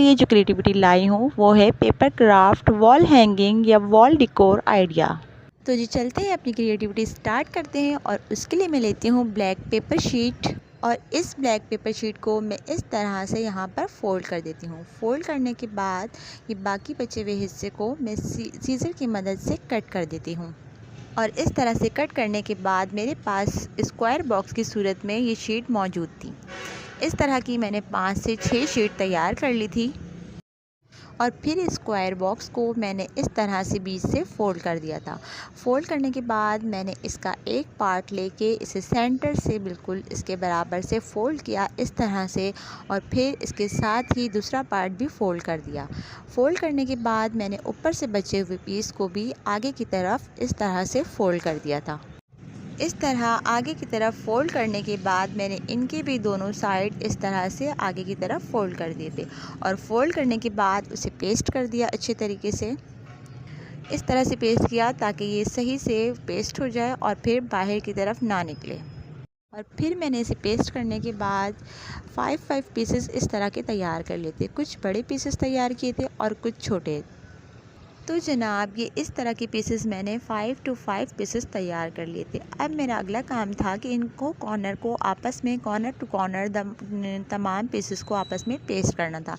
लिए जो क्रिएटिविटी लाई हूँ वो है पेपर क्राफ्ट, वॉल हैंगिंग या वॉल डेकोर आइडिया। तो जी चलते हैं अपनी क्रिएटिविटी स्टार्ट करते हैं। और उसके लिए मैं लेती हूँ ब्लैक पेपर शीट, और इस ब्लैक पेपर शीट को मैं इस तरह से यहाँ पर फ़ोल्ड कर देती हूँ। फ़ोल्ड करने के बाद ये बाकी बचे हुए हिस्से को मैं सीज़र की मदद से कट कर देती हूँ। और इस तरह से कट करने के बाद मेरे पास स्क्वायर बॉक्स की सूरत में ये शीट मौजूद थी। इस तरह की मैंने 5 से 6 शीट तैयार कर ली थी। और फिर स्क्वायर बॉक्स को मैंने इस तरह से बीच से फ़ोल्ड कर दिया था। फ़ोल्ड करने के बाद मैंने इसका एक पार्ट लेके इसे सेंटर से बिल्कुल इसके बराबर से फ़ोल्ड किया इस तरह से, और फिर इसके साथ ही दूसरा पार्ट भी फ़ोल्ड कर दिया। फ़ोल्ड करने के बाद मैंने ऊपर से बचे हुए पीस को भी आगे की तरफ इस तरह से फ़ोल्ड कर दिया था। इस तरह आगे की तरफ फ़ोल्ड करने के बाद मैंने इनके भी दोनों साइड इस तरह से आगे की तरफ फ़ोल्ड कर दिए थे। और फ़ोल्ड करने के बाद उसे पेस्ट कर दिया अच्छे तरीके से। इस तरह से पेस्ट किया ताकि ये सही से पेस्ट हो जाए और फिर बाहर की तरफ ना निकले। और फिर मैंने इसे पेस्ट करने के बाद 5 पीसेस इस तरह के तैयार कर लिए थे। कुछ बड़े पीसेस तैयार किए थे और कुछ छोटे। तो जनाब ये इस तरह के पीसेस मैंने 5 पीसेस तैयार कर लिए थे। अब मेरा अगला काम था कि इनको कॉर्नर को आपस में कॉर्नर टू कॉर्नर तमाम पीसेस को आपस में पेस्ट करना था।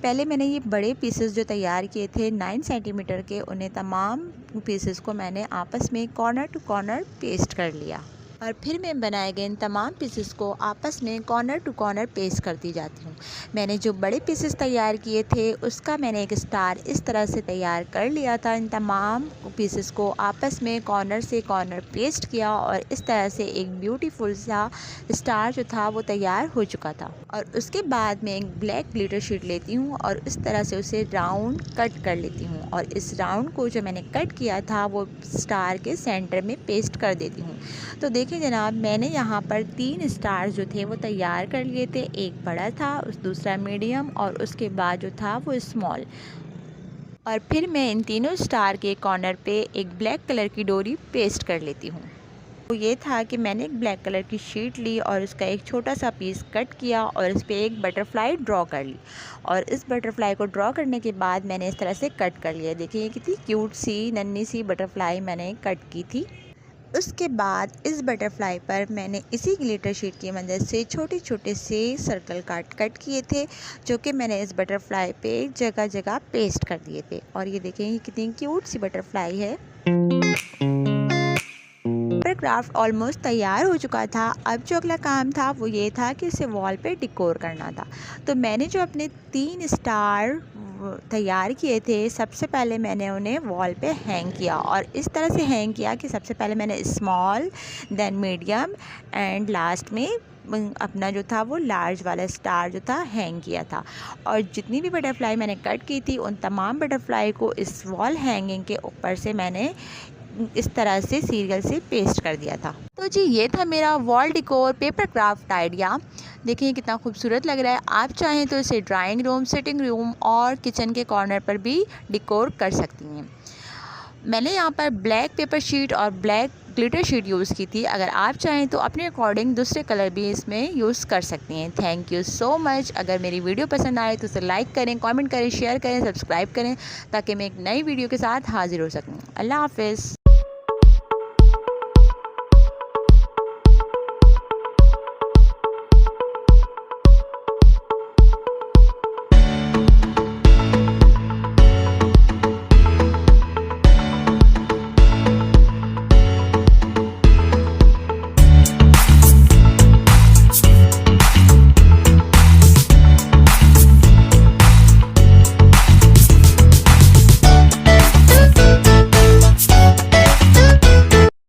पहले मैंने ये बड़े पीसेस जो तैयार किए थे 9 सेंटीमीटर के, उन्हें तमाम पीसेस को मैंने आपस में कॉर्नर टू कॉर्नर पेस्ट कर लिया। और फिर मैं बनाए गए इन तमाम पीसेस को आपस में कॉर्नर टू कॉर्नर पेस्ट करती जाती हूँ। मैंने जो बड़े पीसेस तैयार किए थे उसका मैंने एक स्टार इस तरह से तैयार कर लिया था। इन तमाम पीसेस को आपस में कॉर्नर से कॉर्नर पेस्ट किया और इस तरह से एक ब्यूटीफुल सा स्टार जो था वो तैयार हो चुका था। और उसके बाद मैं एक ब्लैक ग्लिटर शीट लेती हूँ और इस तरह से उसे राउंड कट कर लेती हूँ। और इस राउंड को जो मैंने कट किया था वो स्टार के सेंटर में पेस्ट कर देती हूँ। तो देखिए जनाब, मैंने यहाँ पर 3 स्टार जो थे वो तैयार कर लिए थे। एक बड़ा था, दूसरा मीडियम और उसके बाद जो था वो स्मॉल। और फिर मैं इन तीनों स्टार के कॉर्नर पे एक ब्लैक कलर की डोरी पेस्ट कर लेती हूँ। तो ये था कि मैंने एक ब्लैक कलर की शीट ली और उसका एक छोटा सा पीस कट किया और इस पर एक बटरफ्लाई ड्रॉ कर ली। और इस बटरफ्लाई को ड्रॉ करने के बाद मैंने इस तरह से कट कर लिया। देखिए ये कितनी क्यूट सी नन्ही सी बटरफ्लाई मैंने कट की थी। उसके बाद इस बटरफ्लाई पर मैंने इसी ग्लिटर शीट की मदद से छोटे छोटे से सर्कल कट किए थे, जो कि मैंने इस बटरफ्लाई पे जगह जगह पेस्ट कर दिए थे। और ये देखें ये कितनी क्यूट सी बटरफ्लाई है। पेपर क्राफ्ट ऑलमोस्ट तैयार हो चुका था। अब जो अगला काम था वो ये था कि इसे वॉल पे डिकोर करना था। तो मैंने जो अपने 3 स्टार तैयार किए थे, सबसे पहले मैंने उन्हें वॉल पे हैंग किया। और इस तरह से हैंग किया कि सबसे पहले मैंने small, then medium and last में अपना जो था वो लार्ज वाला स्टार जो था हैंग किया था। और जितनी भी बटरफ्लाई मैंने कट की थी उन तमाम बटरफ्लाई को इस वॉल हैंगिंग के ऊपर से मैंने इस तरह से सीरियल से पेस्ट कर दिया था। तो जी ये था मेरा वॉल डिकोर पेपर क्राफ्ट आइडिया। देखिए कितना खूबसूरत लग रहा है। आप चाहें तो इसे ड्राइंग रूम, सिटिंग रूम और किचन के कॉर्नर पर भी डिकोर कर सकती हैं। मैंने यहाँ पर ब्लैक पेपर शीट और ब्लैक ग्लिटर शीट यूज़ की थी। अगर आप चाहें तो अपने अकॉर्डिंग दूसरे कलर भी इसमें यूज़ कर सकती हैं। Thank you so much. अगर मेरी वीडियो पसंद आए तो उसे लाइक करें, कमेंट करें, शेयर करें, सब्सक्राइब करें, ताकि मैं एक नई वीडियो के साथ हाजिर हो सकूँ। अल्लाह हाफ़िज़।